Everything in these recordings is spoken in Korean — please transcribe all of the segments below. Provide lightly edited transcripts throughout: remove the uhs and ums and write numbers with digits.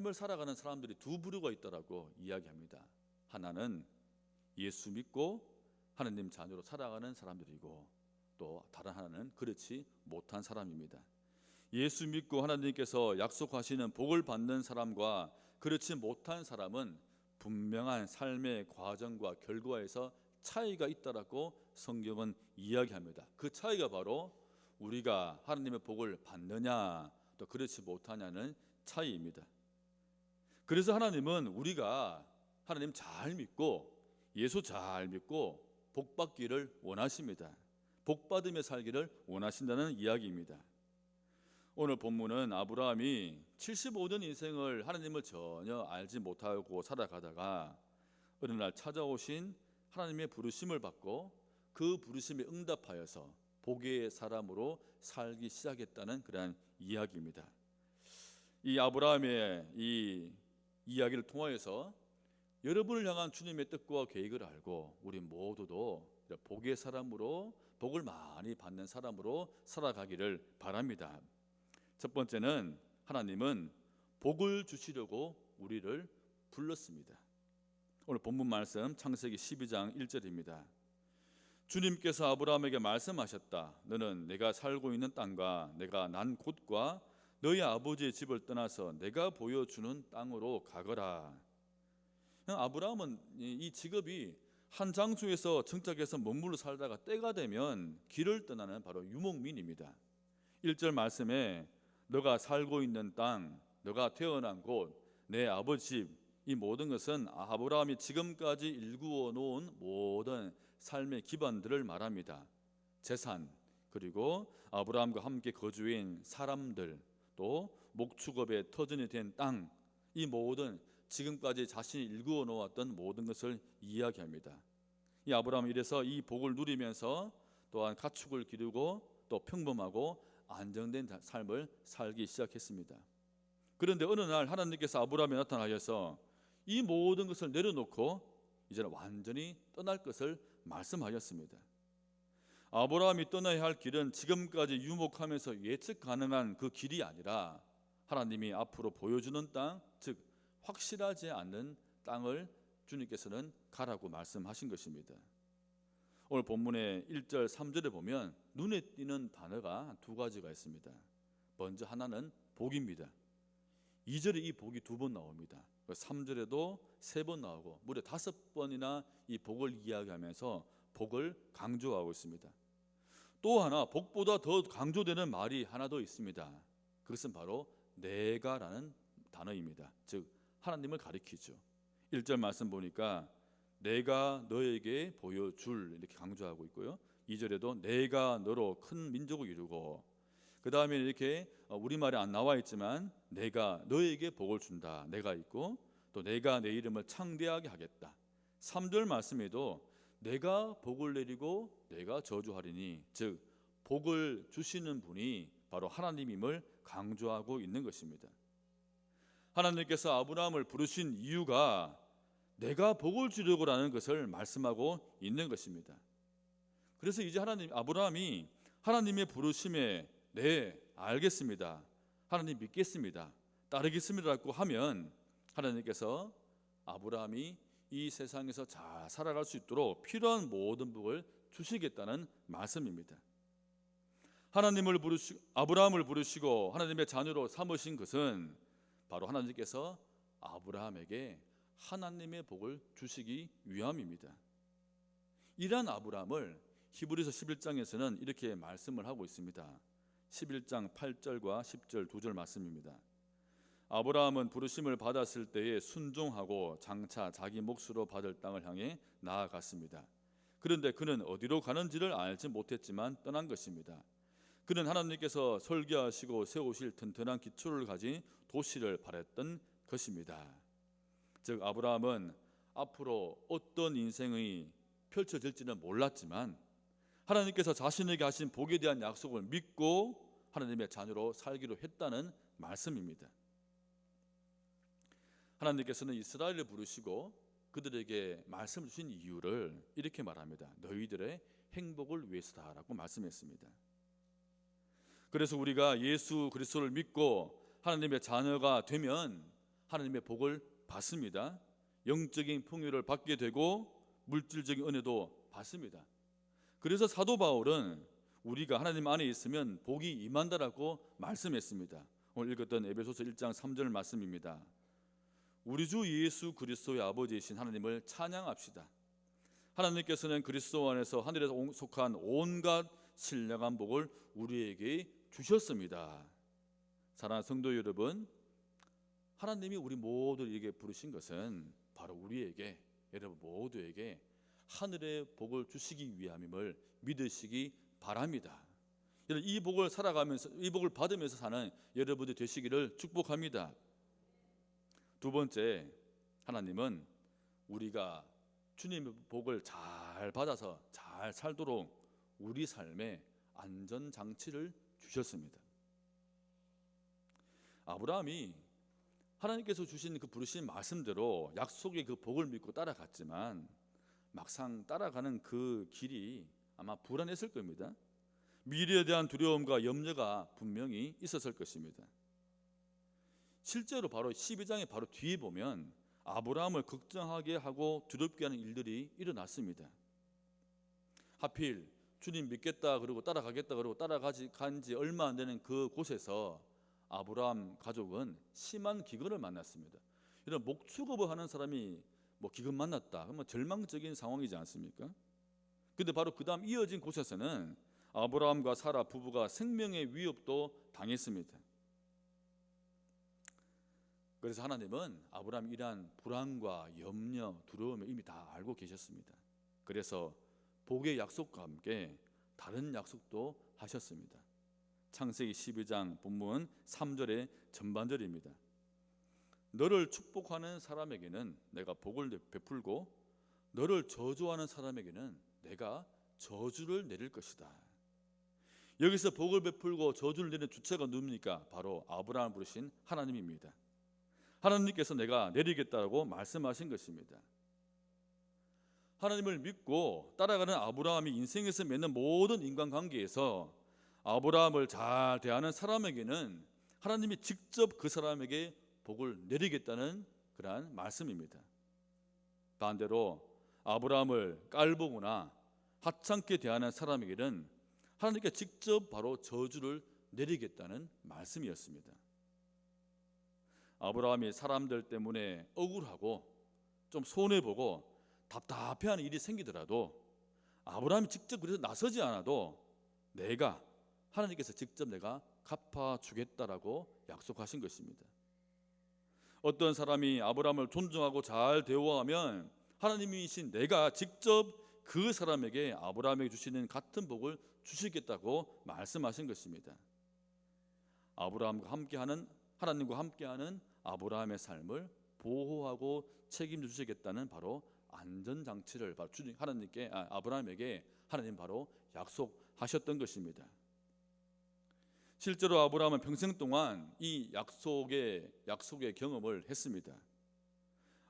삶을 살아가는 사람들이 두 부류가 있다라고 이야기합니다. 하나는 예수 믿고 하나님 자녀로 살아가는 사람들이고, 또 다른 하나는 그렇지 못한 사람입니다. 예수 믿고 하나님께서 약속하시는 복을 받는 사람과 그렇지 못한 사람은 분명한 삶의 과정과 결과에서 차이가 있다라고 성경은 이야기합니다. 그 차이가 바로 우리가 하나님의 복을 받느냐 또 그렇지 못하냐는 차이입니다. 그래서 하나님은 우리가 하나님 잘 믿고 예수 잘 믿고 복 받기를 원하십니다. 복 받으며 살기를 원하신다는 이야기입니다. 오늘 본문은 아브라함이 75년 인생을 하나님을 전혀 알지 못하고 살아가다가 어느 날 찾아오신 하나님의 부르심을 받고 그 부르심에 응답하여서 복의 사람으로 살기 시작했다는 그러한 이야기입니다. 이 아브라함의 이 이야기를 통하여서 여러분을 향한 주님의 뜻과 계획을 알고 우리 모두도 복의 사람으로 복을 많이 받는 사람으로 살아가기를 바랍니다. 첫 번째는 하나님은 복을 주시려고 우리를 불렀습니다. 오늘 본문 말씀 창세기 12장 1절입니다. 주님께서 아브라함에게 말씀하셨다. 너는 내가 살고 있는 땅과 내가 난 곳과 너희 아버지의 집을 떠나서 내가 보여주는 땅으로 가거라. 아브라함은 이 직업이 한 장소에서 정착해서 머물러 살다가 때가 되면 길을 떠나는 바로 유목민입니다. 1절 말씀에 너가 살고 있는 땅, 너가 태어난 곳, 내 아버지 집, 이 모든 것은 아브라함이 지금까지 일구어 놓은 모든 삶의 기반들을 말합니다. 재산, 그리고 아브라함과 함께 거주인 사람들, 또 목축업의 터전이 된 땅, 이 모든 지금까지 자신이 일구어 놓았던 모든 것을 이야기합니다. 이 아브라함은 이래서 이 복을 누리면서 또한 가축을 기르고 또 평범하고 안정된 삶을 살기 시작했습니다. 그런데 어느 날 하나님께서 아브라함에 나타나셔서 이 모든 것을 내려놓고 이제는 완전히 떠날 것을 말씀하셨습니다. 아브라함이 떠나야 할 길은 지금까지 유목하면서 예측 가능한 그 길이 아니라 하나님이 앞으로 보여주는 땅, 즉 확실하지 않는 땅을 주님께서는 가라고 말씀하신 것입니다. 오늘 본문의 1절 3절에 보면 눈에 띄는 단어가 두 가지가 있습니다. 먼저 하나는 복입니다. 2절에 이 복이 두 번 나옵니다. 3절에도 세 번 나오고 무려 5번이나 이 복을 이야기하면서 복을 강조하고 있습니다. 또 하나 복보다 더 강조되는 말이 하나 더 있습니다. 그것은 바로 내가라는 단어입니다. 즉 하나님을 가리키죠. 1절 말씀 보니까 내가 너에게 보여줄 이렇게 강조하고 있고요. 2절에도 내가 너로 큰 민족을 이루고, 그 다음에 이렇게 우리말에 안 나와 있지만 내가 너에게 복을 준다, 내가 있고, 또 내가 내 이름을 창대하게 하겠다. 3절 말씀에도 내가 복을 내리고 내가 저주하리니, 즉 복을 주시는 분이 바로 하나님임을 강조하고 있는 것입니다. 하나님께서 아브라함을 부르신 이유가 내가 복을 주려고라는 것을 말씀하고 있는 것입니다. 그래서 이제 아브라함이 하나님의 부르심에 네 알겠습니다, 하나님 믿겠습니다, 따르겠습니다라고 하면 하나님께서 아브라함이 이 세상에서 잘 살아갈 수 있도록 필요한 모든 복을 주시겠다는 말씀입니다. 아브라함을 부르시고 하나님의 자녀로 삼으신 것은 바로 하나님께서 아브라함에게 하나님의 복을 주시기 위함입니다. 이러한 아브라함을 히브리서 11장에서는 이렇게 말씀을 하고 있습니다. 11장 8절과 10절 2절 말씀입니다. 아브라함은 부르심을 받았을 때에 순종하고 장차 자기 몫으로 받을 땅을 향해 나아갔습니다. 그런데 그는 어디로 가는지를 알지 못했지만 떠난 것입니다. 그는 하나님께서 설계하시고 세우실 튼튼한 기초를 가진 도시를 바랬던 것입니다. 즉 아브라함은 앞으로 어떤 인생이 펼쳐질지는 몰랐지만 하나님께서 자신에게 하신 복에 대한 약속을 믿고 하나님의 자녀로 살기로 했다는 말씀입니다. 하나님께서는 이스라엘을 부르시고 그들에게 말씀 주신 이유를 이렇게 말합니다. 너희들의 행복을 위해서다라고 말씀했습니다. 그래서 우리가 예수 그리스도를 믿고 하나님의 자녀가 되면 하나님의 복을 받습니다. 영적인 풍요를 받게 되고 물질적인 은혜도 받습니다. 그래서 사도 바울은 우리가 하나님 안에 있으면 복이 임한다라고 말씀했습니다. 오늘 읽었던 에베소서 1장 3절 말씀입니다. 우리 주 예수 그리스도의 아버지이신 하나님을 찬양합시다. 하나님께서는 그리스도 안에서 하늘에서 속한 온갖 신령한 복을 우리에게 주셨습니다. 사랑하는 성도 여러분, 하나님이 우리 모두에게 부르신 것은 바로 우리에게, 여러분 모두에게 하늘의 복을 주시기 위함임을 믿으시기 바랍니다. 이 복을 살아가면서, 이 복을 받으면서 사는 여러분들 되시기를 축복합니다. 두 번째, 하나님은 우리가 주님의 복을 잘 받아서 잘 살도록 우리 삶에 안전장치를 주셨습니다. 아브라함이 하나님께서 주신 그 부르신 말씀대로 약속의 그 복을 믿고 따라갔지만 막상 따라가는 그 길이 아마 불안했을 겁니다. 미래에 대한 두려움과 염려가 분명히 있었을 것입니다. 실제로 바로 12장의 바로 뒤에 보면 아브라함을 걱정하게 하고 두렵게 하는 일들이 일어났습니다. 하필 주님 믿겠다 그러고 따라가겠다 그러고 간 지 얼마 안 되는 그 곳에서 아브라함 가족은 심한 기근을 만났습니다. 이런 목축업을 하는 사람이 기근 만났다 그러면 절망적인 상황이지 않습니까? 근데 바로 그 다음 이어진 곳에서는 아브라함과 사라 부부가 생명의 위협도 당했습니다. 그래서 하나님은 아브라함이 이러한 불안과 염려, 두려움을 이미 다 알고 계셨습니다. 그래서 복의 약속과 함께 다른 약속도 하셨습니다. 창세기 12장 본문 3절의 전반절입니다. 너를 축복하는 사람에게는 내가 복을 베풀고 너를 저주하는 사람에게는 내가 저주를 내릴 것이다. 여기서 복을 베풀고 저주를 내리는 주체가 누굽니까? 바로 아브라함을 부르신 하나님입니다. 하나님께서 내가 내리겠다고 말씀하신 것입니다. 하나님을 믿고 따라가는 아브라함이 인생에서 맺는 모든 인간관계에서 아브라함을 잘 대하는 사람에게는 하나님이 직접 그 사람에게 복을 내리겠다는 그러한 말씀입니다. 반대로 아브라함을 깔보거나 하찮게 대하는 사람에게는 하나님께 직접 바로 저주를 내리겠다는 말씀이었습니다. 아브라함이 사람들 때문에 억울하고 좀 손해보고 답답해하는 일이 생기더라도 아브라함이 직접 그래서 나서지 않아도 하나님께서 직접 내가 갚아주겠다라고 약속하신 것입니다. 어떤 사람이 아브라함을 존중하고 잘 대우하면 하나님이신 내가 직접 그 사람에게 아브라함에게 주시는 같은 복을 주시겠다고 말씀하신 것입니다. 아브라함과 함께하는 하나님과 함께하는 아브라함의 삶을 보호하고 책임져 주시겠다는 바로 안전장치를 하나님께 아브라함에게 하나님 바로 약속하셨던 것입니다. 실제로 아브라함은 평생 동안 이 약속의 경험을 했습니다.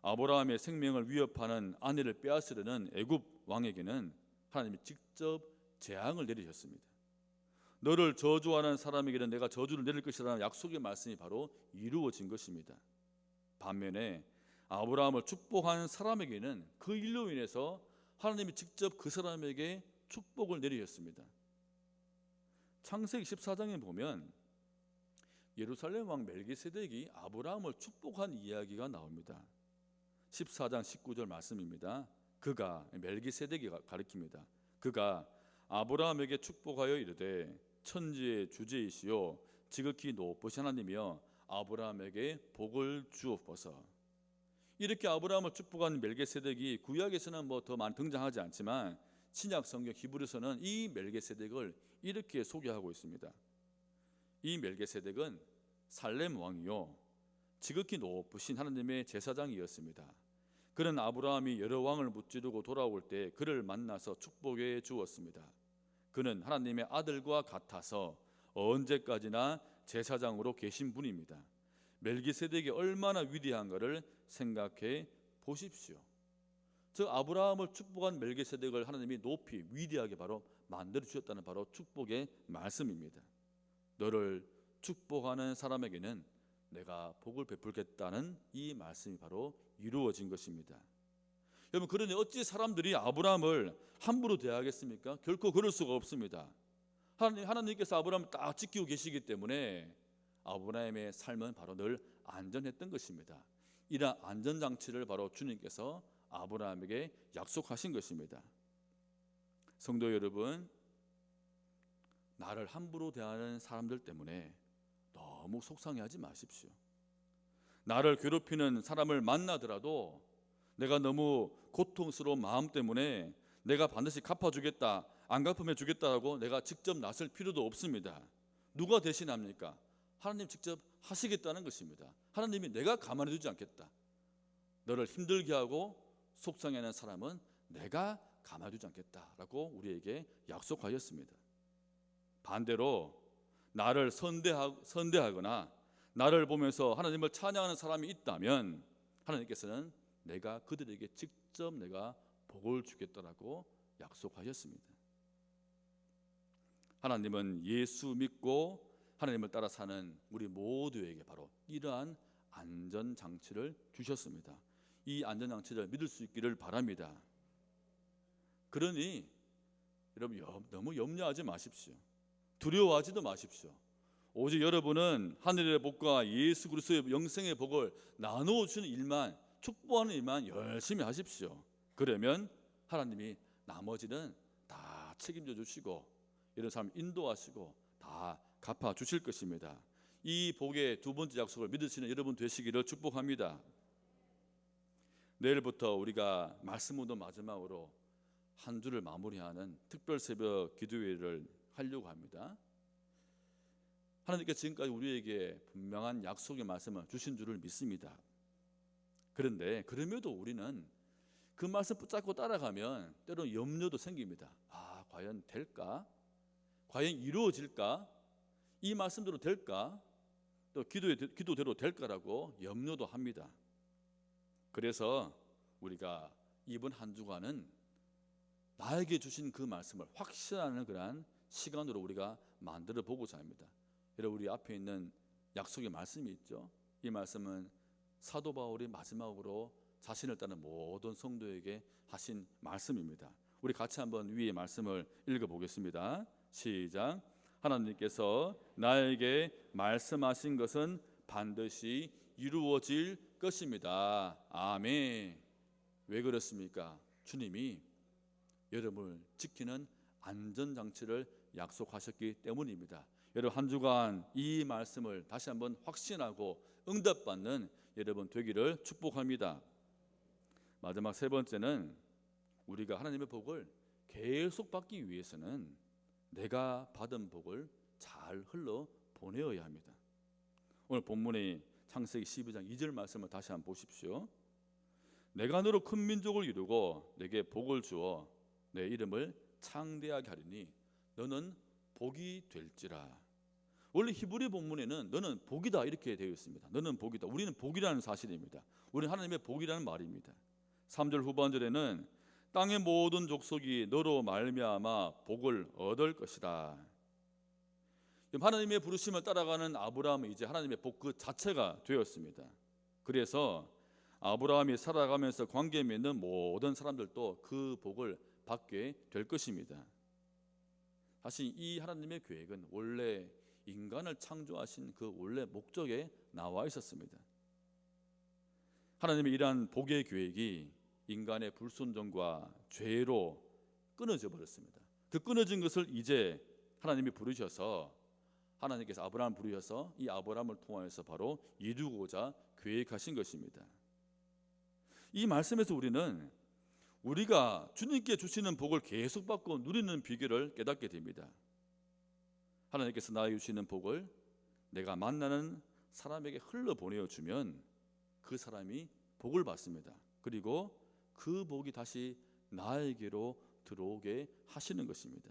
아브라함의 생명을 위협하는 아내를 빼앗으려는 애굽 왕에게는 하나님이 직접 재앙을 내리셨습니다. 너를 저주하는 사람에게는 내가 저주를 내릴 것이라는 약속의 말씀이 바로 이루어진 것입니다. 반면에 아브라함을 축복한 사람에게는 그 일로 인해서 하나님이 직접 그 사람에게 축복을 내리셨습니다. 창세기 14장에 보면 예루살렘 왕 멜기세덱이 아브라함을 축복한 이야기가 나옵니다. 14장 19절 말씀입니다. 멜기세덱이 가리킵니다. 그가 아브라함에게 축복하여 이르되 천지의 주제이시오 지극히 높으신 하나님이여 아브라함에게 복을 주옵소서. 이렇게 아브라함을 축복한 멜기세덱이 구약에서는 더 많이 등장하지 않지만 신약 성경 히브리서는 이 멜기세덱을 이렇게 소개하고 있습니다. 이 멜기세덱은 살렘 왕이요 지극히 높으신 하나님의 제사장이었습니다. 그는 아브라함이 여러 왕을 무찌르고 돌아올 때 그를 만나서 축복해 주었습니다. 그는 하나님의 아들과 같아서 언제까지나 제사장으로 계신 분입니다. 멜기세덱이 얼마나 위대한가를 생각해 보십시오. 즉 아브라함을 축복한 멜기세덱을 하나님이 높이 위대하게 바로 만들어 주셨다는 바로 축복의 말씀입니다. 너를 축복하는 사람에게는 내가 복을 베풀겠다는 이 말씀이 바로 이루어진 것입니다. 여러분, 그러니 어찌 사람들이 아브라함을 함부로 대하겠습니까? 결코 그럴 수가 없습니다. 하나님께서 아브라함을 딱 지키고 계시기 때문에 아브라함의 삶은 바로 늘 안전했던 것입니다. 이러한 안전장치를 바로 주님께서 아브라함에게 약속하신 것입니다. 성도 여러분, 나를 함부로 대하는 사람들 때문에 너무 속상해하지 마십시오. 나를 괴롭히는 사람을 만나더라도 내가 너무 고통스러운 마음 때문에 내가 반드시 갚아주겠다, 안 갚으면 주겠다라고 내가 직접 나설 필요도 없습니다. 누가 대신합니까? 하나님 직접 하시겠다는 것입니다. 하나님이 내가 가만히 두지 않겠다. 너를 힘들게 하고 속상해하는 사람은 내가 가만히 두지 않겠다라고 우리에게 약속하였습니다. 반대로 나를 선대하거나 나를 보면서 하나님을 찬양하는 사람이 있다면 하나님께서는 내가 그들에게 직접 내가 복을 주겠다라고 약속하셨습니다. 하나님은 예수 믿고 하나님을 따라 사는 우리 모두에게 바로 이러한 안전장치를 주셨습니다. 이 안전장치를 믿을 수 있기를 바랍니다. 그러니 여러분, 너무 염려하지 마십시오. 두려워하지도 마십시오. 오직 여러분은 하늘의 복과 예수 그리스도의 영생의 복을 나누어 주는 일만, 축복하는 일만 열심히 하십시오. 그러면 하나님이 나머지는 다 책임져 주시고 이런 사람 인도하시고 다 갚아 주실 것입니다. 이 복의 두 번째 약속을 믿으시는 여러분 되시기를 축복합니다. 내일부터 우리가 말씀 운동 마지막으로 한 주를 마무리하는 특별 새벽 기도회를 하려고 합니다. 하나님께서 지금까지 우리에게 분명한 약속의 말씀을 주신 줄을 믿습니다. 그런데 그럼에도 우리는 그 말씀 붙잡고 따라가면 때로는 염려도 생깁니다. 과연 될까? 과연 이루어질까? 이 말씀대로 될까? 또 기도대로 될까라고 염려도 합니다. 그래서 우리가 이번 한 주간은 나에게 주신 그 말씀을 확신하는 그러한 시간으로 우리가 만들어 보고자 합니다. 여러분, 우리 앞에 있는 약속의 말씀이 있죠. 이 말씀은 사도 바울이 마지막으로 자신을 따르는 모든 성도에게 하신 말씀입니다. 우리 같이 한번 위의 말씀을 읽어보겠습니다. 시작. 하나님께서 나에게 말씀하신 것은 반드시 이루어질 것입니다. 아멘. 왜 그렇습니까? 주님이 여러분을 지키는 안전장치를 약속하셨기 때문입니다. 여러분, 한 주간 이 말씀을 다시 한번 확신하고 응답받는 여러분 되기를 축복합니다. 마지막 세 번째는 우리가 하나님의 복을 계속 받기 위해서는 내가 받은 복을 잘 흘러 보내어야 합니다. 오늘 본문의 창세기 12장 2절 말씀을 다시 한번 보십시오. 내가 너로 큰 민족을 이루고 내게 복을 주어 내 이름을 창대하게 하리니 너는 복이 될지라. 원래 히브리 본문에는 너는 복이다 이렇게 되어 있습니다. 너는 복이다. 우리는 복이라는 사실입니다. 우리는 하나님의 복이라는 말입니다. 3절 후반절에는 땅의 모든 족속이 너로 말미암아 복을 얻을 것이다. 하나님의 부르심을 따라가는 아브라함은 이제 하나님의 복 그 자체가 되었습니다. 그래서 아브라함이 살아가면서 관계 맺는 모든 사람들도 그 복을 받게 될 것입니다. 사실 이 하나님의 계획은 원래 인간을 창조하신 그 원래 목적에 나와 있었습니다. 하나님의 이러한 복의 계획이 인간의 불순종과 죄로 끊어져 버렸습니다. 그 끊어진 것을 이제 하나님이 부르셔서 하나님께서 아브라함을 부르셔서 이 아브라함을 통하여서 바로 이루고자 계획하신 것입니다. 이 말씀에서 우리는 우리가 주님께 주시는 복을 계속 받고 누리는 비결을 깨닫게 됩니다. 하나님께서 나에게 주시는 복을 내가 만나는 사람에게 흘러보내어 주면 그 사람이 복을 받습니다. 그리고 그 복이 다시 나에게로 들어오게 하시는 것입니다.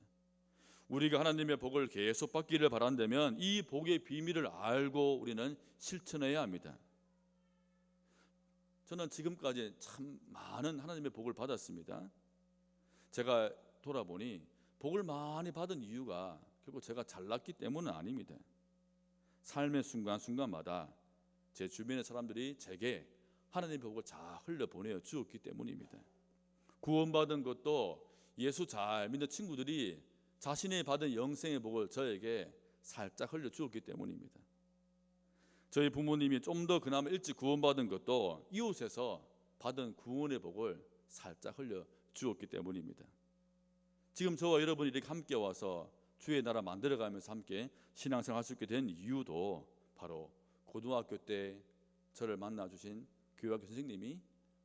우리가 하나님의 복을 계속 받기를 바란다면 이 복의 비밀을 알고 우리는 실천해야 합니다. 저는 지금까지 참 많은 하나님의 복을 받았습니다. 제가 돌아보니 복을 많이 받은 이유가 결국 제가 잘났기 때문은 아닙니다. 삶의 순간순간마다 제 주변의 사람들이 제게 하나님의 복을 잘 흘려보내어 주었기 때문입니다. 구원받은 것도 예수 잘 믿는 친구들이 자신이 받은 영생의 복을 저에게 살짝 흘려주었기 때문입니다. 저희 부모님이 좀 더 그나마 일찍 구원받은 것도 이웃에서 받은 구원의 복을 살짝 흘려주었기 때문입니다. 지금 저와 여러분이 이렇게 함께 와서 주의 나라 만들어가면서 함께 신앙생활 할 수 있게 된 이유도 바로 고등학교 때 저를 만나주신 교회학교 선생님이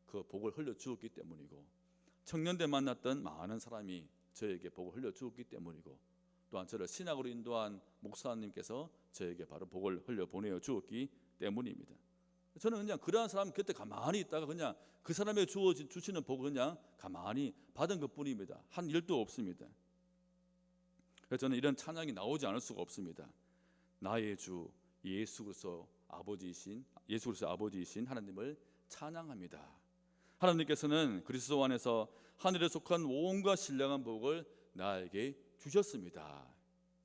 그 복을 흘려주었기 때문이고, 청년 때 만났던 많은 사람이 저에게 복을 흘려주었기 때문이고, 또한 저를 신학으로 인도한 목사님께서 저에게 바로 복을 흘려보내어 주었기 때문입니다. 저는 그냥 그러한 사람 곁에 가만히 있다가 그냥 그 사람에게 주시는 복을 그냥 가만히 받은 것뿐입니다. 한 일도 없습니다. 그래서 저는 이런 찬양이 나오지 않을 수가 없습니다. 나의 주 예수 그리스도 아버지이신 하나님을 찬양합니다. 하나님께서는 그리스도 안에서 하늘에 속한 온갖 신령한 복을 나에게 주셨습니다.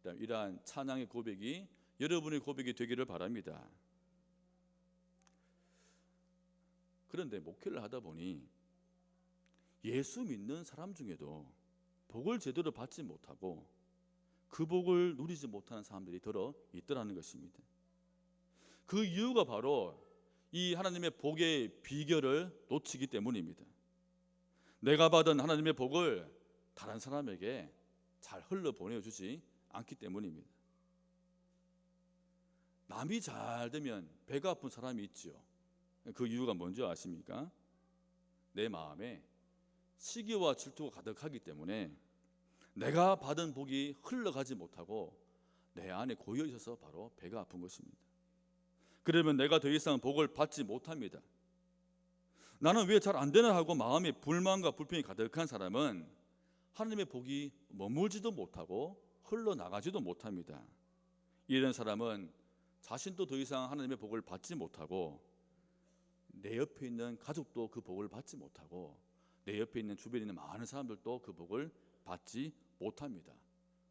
이러한 찬양의 고백이 여러분의 고백이 되기를 바랍니다. 그런데 목회를 하다 보니 예수 믿는 사람 중에도 복을 제대로 받지 못하고 그 복을 누리지 못하는 사람들이 들어 있더라는 것입니다. 그 이유가 바로 이 하나님의 복의 비결을 놓치기 때문입니다. 내가 받은 하나님의 복을 다른 사람에게 잘 흘러보내주지 않기 때문입니다. 남이 잘 되면 배가 아픈 사람이 있죠. 그 이유가 뭔지 아십니까? 내 마음에 시기와 질투가 가득하기 때문에 내가 받은 복이 흘러가지 못하고 내 안에 고여 있어서 바로 배가 아픈 것입니다. 그러면 내가 더 이상 복을 받지 못합니다. 나는 왜 잘 안 되나 하고 마음에 불만과 불평이 가득한 사람은 하나님의 복이 머물지도 못하고 흘러나가지도 못합니다. 이런 사람은 자신도 더 이상 하나님의 복을 받지 못하고 내 옆에 있는 가족도 그 복을 받지 못하고 내 옆에 있는 주변에 있는 많은 사람들도 그 복을 받지 못합니다.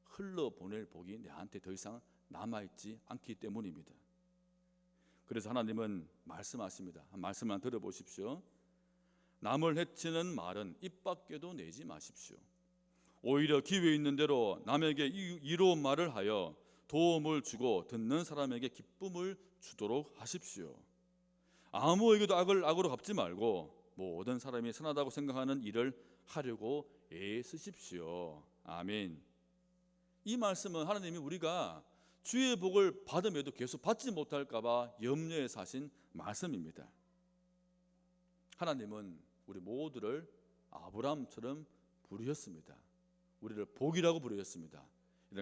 흘러보낼 복이 내한테 더 이상 남아있지 않기 때문입니다. 그래서 하나님은 말씀하십니다. 한 말씀만 들어보십시오. 남을 해치는 말은 입 밖에도 내지 마십시오. 오히려 기회 있는 대로 남에게 이로운 말을 하여 도움을 주고 듣는 사람에게 기쁨을 주도록 하십시오. 아무에게도 악으로 갚지 말고 모든 사람이 선하다고 생각하는 일을 하려고 애쓰십시오. 아멘. 이 말씀은 하나님이 우리가 주의 복을 받음에도 계속 받지 못할까 봐 염려해서 하신 말씀입니다. 하나님은 우리 모두를 아브라함처럼 부르셨습니다. 우리를 복이라고 부르셨습니다.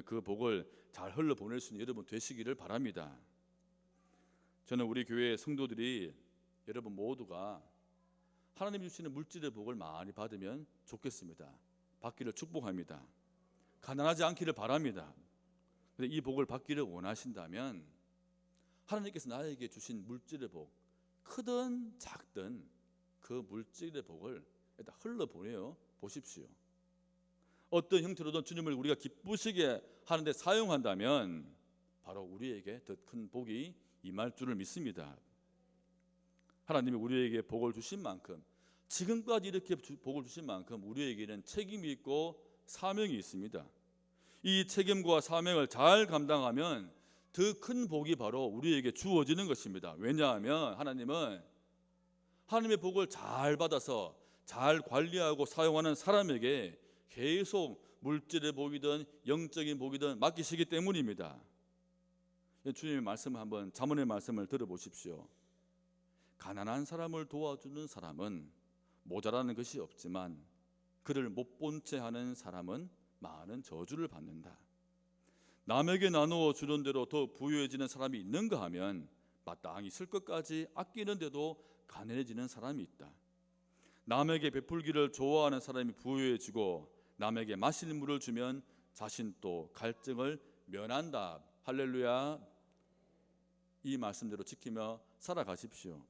그 복을 잘 흘러보낼 수 있는 여러분 되시기를 바랍니다. 저는 우리 교회 성도들이 여러분 모두가 하나님이 주시는 물질의 복을 많이 받으면 좋겠습니다. 받기를 축복합니다. 가난하지 않기를 바랍니다. 근데 이 복을 받기를 원하신다면 하나님께서 나에게 주신 물질의 복, 크든 작든 그 물질의 복을 일단 흘러보내어 보십시오. 어떤 형태로든 주님을 우리가 기쁘시게 하는데 사용한다면 바로 우리에게 더 큰 복이 임할 줄을 믿습니다. 하나님이 우리에게 복을 주신 만큼, 지금까지 이렇게 복을 주신 만큼 우리에게는 책임이 있고 사명이 있습니다. 이 책임과 사명을 잘 감당하면 더 큰 복이 바로 우리에게 주어지는 것입니다. 왜냐하면 하나님은 하나님의 복을 잘 받아서 잘 관리하고 사용하는 사람에게 계속 물질의 복이든 영적인 복이든 맡기시기 때문입니다. 주님의 말씀을 한번 잠언의 말씀을 들어보십시오. 가난한 사람을 도와주는 사람은 모자라는 것이 없지만 그를 못 본 채 하는 사람은 많은 저주를 받는다. 남에게 나누어 주는 대로 더 부유해지는 사람이 있는가 하면 마땅히 쓸 것까지 아끼는데도 가난해지는 사람이 있다. 남에게 베풀기를 좋아하는 사람이 부유해지고 남에게 마실 물을 주면 자신도 갈증을 면한다. 할렐루야. 이 말씀대로 지키며 살아가십시오.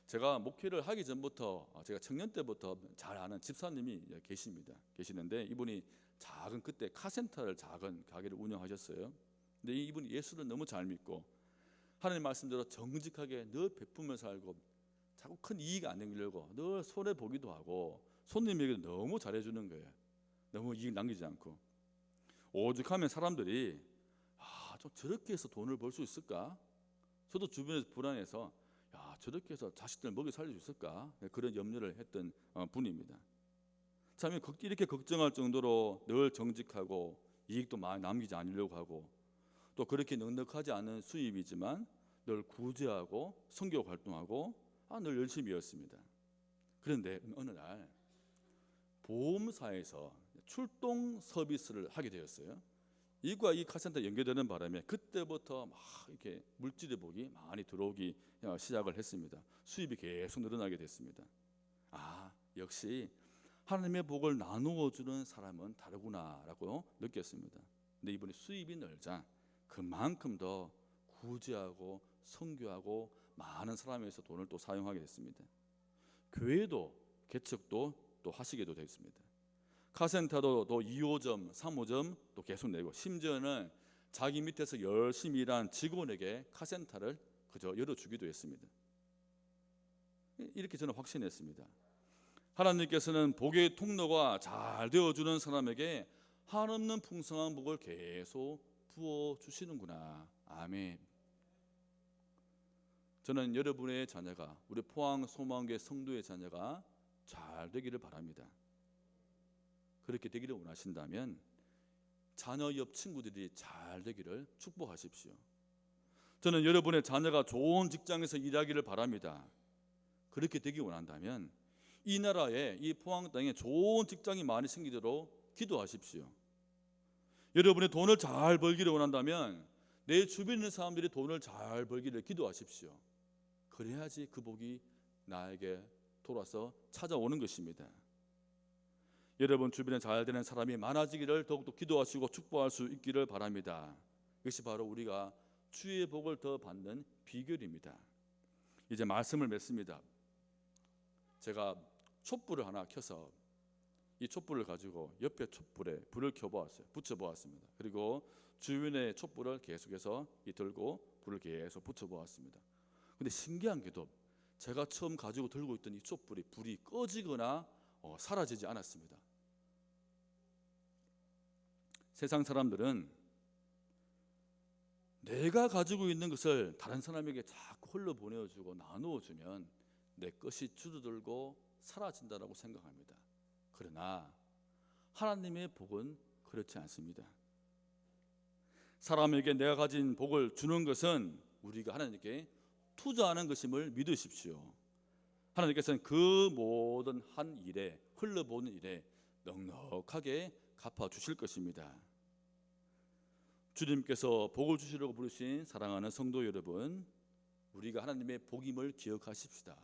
제가 목회를 하기 전부터 제가 청년 때부터 잘 아는 집사님이 계시는데 이분이 그때 카센터를 작은 가게를 운영하셨어요. 근데 이분이 예수를 너무 잘 믿고 하나님 말씀대로 정직하게 늘 베푸며 살고 자꾸 큰 이익 안 남기려고 늘 손해 보기도 하고 손님에게 너무 잘해주는 거예요. 너무 이익 남기지 않고. 오죽하면 사람들이 좀 저렇게 해서 돈을 벌 수 있을까? 저도 주변에서 불안해서 저렇게 해서 자식들 먹여 살릴 수 있을까? 그런 염려를 했던 분입니다. 참 이렇게 걱정할 정도로 늘 정직하고 이익도 많이 남기지 않으려고 하고 또 그렇게 넉넉하지 않은 수입이지만 늘 구제하고 선교 활동하고 늘 열심히였습니다. 그런데 어느 날 보험사에서 출동 서비스를 하게 되었어요. 이과 이 카센터 연결되는 바람에 그때부터 막 이렇게 물질의 복이 많이 들어오기 시작을 했습니다. 수입이 계속 늘어나게 됐습니다. 역시 하나님의 복을 나누어 주는 사람은 다르구나라고 느꼈습니다. 근데 이번에 수입이 늘자 그만큼 더 구제하고 선교하고 많은 사람에서 돈을 또 사용하게 됐습니다. 교회도 개척도 또 하시게도 됐습니다. 카센터도 또 2호점, 3호점 또 계속 내고 심지어는 자기 밑에서 열심히 일한 직원에게 카센터를 그저 열어주기도 했습니다. 이렇게 저는 확신했습니다. 하나님께서는 복의 통로가 잘 되어주는 사람에게 한없는 풍성한 복을 계속 부어주시는구나. 아멘. 저는 여러분의 자녀가 우리 포항 소망교회 성도의 자녀가 잘 되기를 바랍니다. 그렇게 되기를 원하신다면 자녀 옆 친구들이 잘 되기를 축복하십시오. 저는 여러분의 자녀가 좋은 직장에서 일하기를 바랍니다. 그렇게 되기 원한다면 이 나라에 이 포항 땅에 좋은 직장이 많이 생기도록 기도하십시오. 여러분의 돈을 잘 벌기를 원한다면 내 주변에 있는 사람들이 돈을 잘 벌기를 기도하십시오. 그래야지 그 복이 나에게 돌아서 찾아오는 것입니다. 여러분 주변에 잘 되는 사람이 많아지기를 더욱더 기도하시고 축복할 수 있기를 바랍니다. 이것이 바로 우리가 주의 복을 더 받는 비결입니다. 이제 말씀을 맺습니다. 제가 촛불을 하나 켜서 이 촛불을 가지고 옆에 촛불에 불을 켜보았어요. 붙여보았습니다. 그리고 주변의 촛불을 계속해서 들고 불을 계속 붙여보았습니다. 근데 신기한 게도 제가 처음 가지고 들고 있던 이 촛불이 불이 꺼지거나 사라지지 않았습니다. 세상 사람들은 내가 가지고 있는 것을 다른 사람에게 자꾸 흘러보내주고 나누어주면 내 것이 줄어들고 사라진다라고 생각합니다. 그러나 하나님의 복은 그렇지 않습니다. 사람에게 내가 가진 복을 주는 것은 우리가 하나님께 투자하는 것임을 믿으십시오. 하나님께서는 그 모든 한 일에 흘러보는 일에 넉넉하게 갚아주실 것입니다. 주님께서 복을 주시려고 부르신 사랑하는 성도 여러분, 우리가 하나님의 복임을 기억하십시다.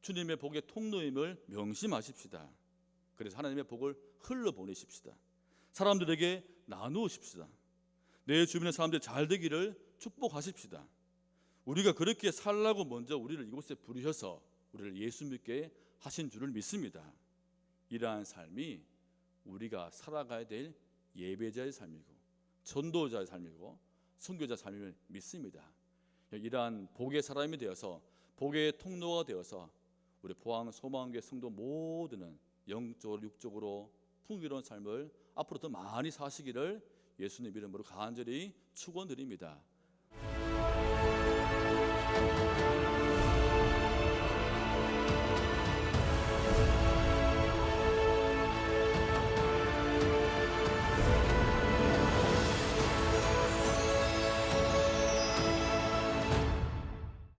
주님의 복의 통로임을 명심하십시다. 그래서 하나님의 복을 흘러보내십시다. 사람들에게 나누십시다. 내 주변의 사람들이 잘 되기를 축복하십시다. 우리가 그렇게 살라고 먼저 우리를 이곳에 부르셔서 우리를 예수 믿게 하신 줄을 믿습니다. 이러한 삶이 우리가 살아가야 될 예배자의 삶이고 전도자의 삶이고 선교자의 삶을 믿습니다. 이러한 복의 사람이 되어서 복의 통로가 되어서 우리 포항 소망교회 성도 모두는 영적으로 육적으로 풍요로운 삶을 앞으로 더 많이 사시기를 예수님 이름으로 간절히 축원드립니다.